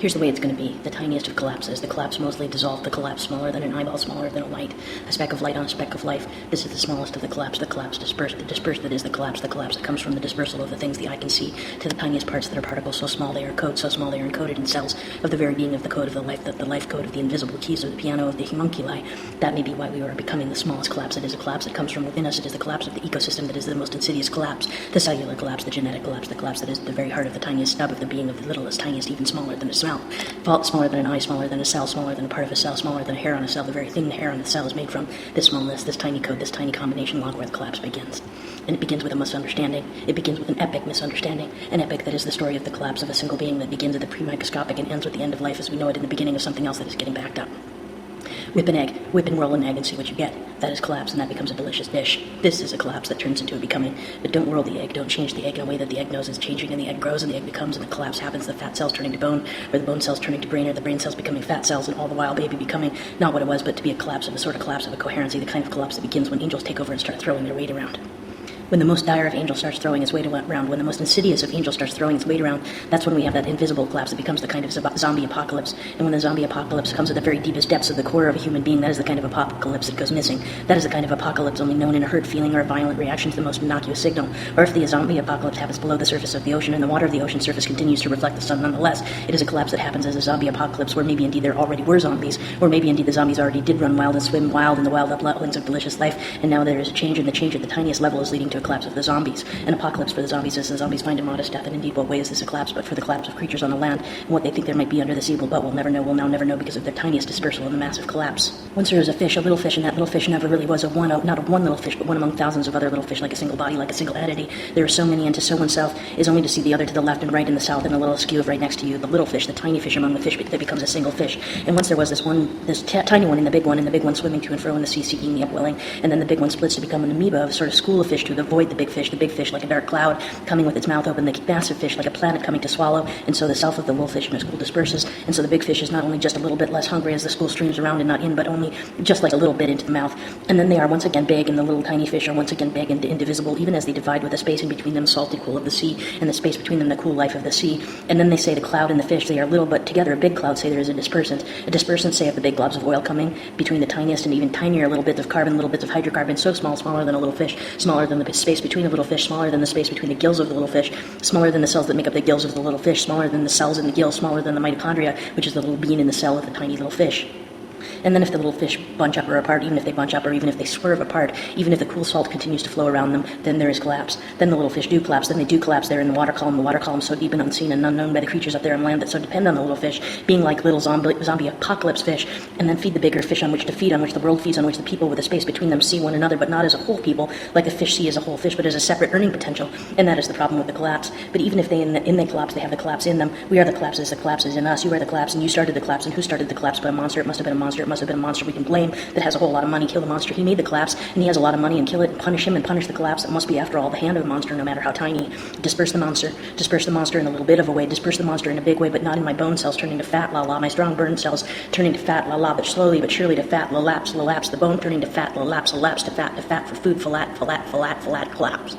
Here's the way it's going to be. The tiniest of collapses. The collapse mostly dissolved. The collapse smaller than an eyeball, smaller than a light. A speck of light on a speck of life. This is the smallest of the collapse. The collapse dispersed. The dispersed that is the collapse. The collapse that comes from the dispersal of the things the eye can see to the tiniest parts that are particles so small they are code, so small they are encoded in cells of the very being of the code of the life, that the life code of the invisible keys of the piano of the homunculi. That may be why we are becoming the smallest collapse. It is a collapse that comes from within us. It is the collapse of the ecosystem that is the most insidious collapse. The cellular collapse, the genetic collapse, the collapse that is the very heart of the tiniest stub of the being of the littlest, tiniest, even smaller than a smell. Smaller than an eye, smaller than a cell, smaller than a part of a cell, smaller than a hair on a cell. The very thing the hair on the cell is made from. This smallness, this tiny code, this tiny combination log where the collapse begins. And it begins with a misunderstanding. It begins with an epic misunderstanding. An epic that is the story of the collapse of a single being that begins at the pre-microscopic and ends with the end of life as we know it in the beginning of something else that is getting backed up. Whip an egg, whip and roll an egg and see what you get. That is collapse, and that becomes a delicious dish. This is a collapse that turns into a becoming. But don't roll the egg, don't change the egg in a way that the egg knows is changing, and the egg grows and the egg becomes, and the collapse happens, the fat cells turning to bone, or the bone cells turning to brain, or the brain cells becoming fat cells, and all the while baby becoming not what it was, but to be a collapse of a sort of collapse of a coherency, the kind of collapse that begins when angels take over and start throwing their weight around. When the most dire of angels starts throwing its weight around, when the most insidious of angels starts throwing its weight around, that's when we have that invisible collapse that becomes the kind of zombie apocalypse. And when the zombie apocalypse comes at the very deepest depths of the core of a human being, that is the kind of apocalypse that goes missing. That is the kind of apocalypse only known in a hurt feeling or a violent reaction to the most innocuous signal. Or if the zombie apocalypse happens below the surface of the ocean and the water of the ocean surface continues to reflect the sun nonetheless, it is a collapse that happens as a zombie apocalypse where maybe indeed there already were zombies, or maybe indeed the zombies already did run wild and swim wild in the wild uplands of delicious life, and now there is a change, and the change at the tiniest level is leading to a collapse of the zombies. An apocalypse for the zombies as the zombies find a modest death, and indeed what way is this a collapse but for the collapse of creatures on the land, and what they think there might be under the sea, but we'll never know, we'll now never know because of their tiniest dispersal in the massive collapse. Once there was a fish, a little fish, and that little fish never really was not a one little fish, but one among thousands of other little fish, like a single body, like a single entity. There are so many, and to so oneself is only to see the other to the left and right and the south and a little askew of right next to you, the little fish, the tiny fish among the fish that becomes a single fish. And once there was this tiny one and the big one swimming to and fro in the sea seeking the upwelling, and then the big one splits to become an amoeba, a sort of school of fish to avoid the big fish like a dark cloud coming with its mouth open, the massive fish like a planet coming to swallow, and so the self of the little fish in a school disperses, and so the big fish is not only just a little bit less hungry as the school streams around and not in, but only just like a little bit into the mouth, and then they are once again big, and the little tiny fish are once again big and indivisible, even as they divide with the space in between them, salty cool of the sea, and the space between them, the cool life of the sea. And then they say the cloud and the fish, they are little, but together a big cloud, say there is a dispersant. A dispersant, say, of the big globs of oil coming between the tiniest and even tinier little bits of carbon, little bits of hydrocarbon, so small, smaller than a little fish, smaller than the space between a little fish, smaller than the space between the gills of the little fish, smaller than the cells that make up the gills of the little fish, smaller than the cells in the gill, smaller than the mitochondria, which is the little bean in the cell of the tiny little fish. And then if the little fish bunch up or apart, even if they bunch up or even if they swerve apart, even if the cool salt continues to flow around them, then there is collapse. Then the little fish do collapse. Then they do collapse there in the water column so deep and unseen and unknown by the creatures up there on land that so depend on the little fish, being like little zombie apocalypse fish, and then feed the bigger fish on which to feed, on which the world feeds, on which the people with the space between them see one another, but not as a whole people, like the fish see as a whole fish, but as a separate earning potential. And that is the problem with the collapse. But even if they collapse, they have the collapse in them. We are the collapses in us. You are the collapse, and you started the collapse, and who started the collapse but a monster? It must have been a monster. It must have been a monster we can blame that has a whole lot of money. Kill the monster. He made the collapse, and he has a lot of money, and kill it and punish him and punish the collapse. That must be, after all, the hand of the monster, no matter how tiny. Disperse the monster in a little bit of a way. Disperse the monster in a big way, but not in my bone cells turning to fat, la la. My strong burn cells turning to fat, la la, but slowly but surely to fat, la lapse. The bone turning to fat, la lapse to fat for food, collapse.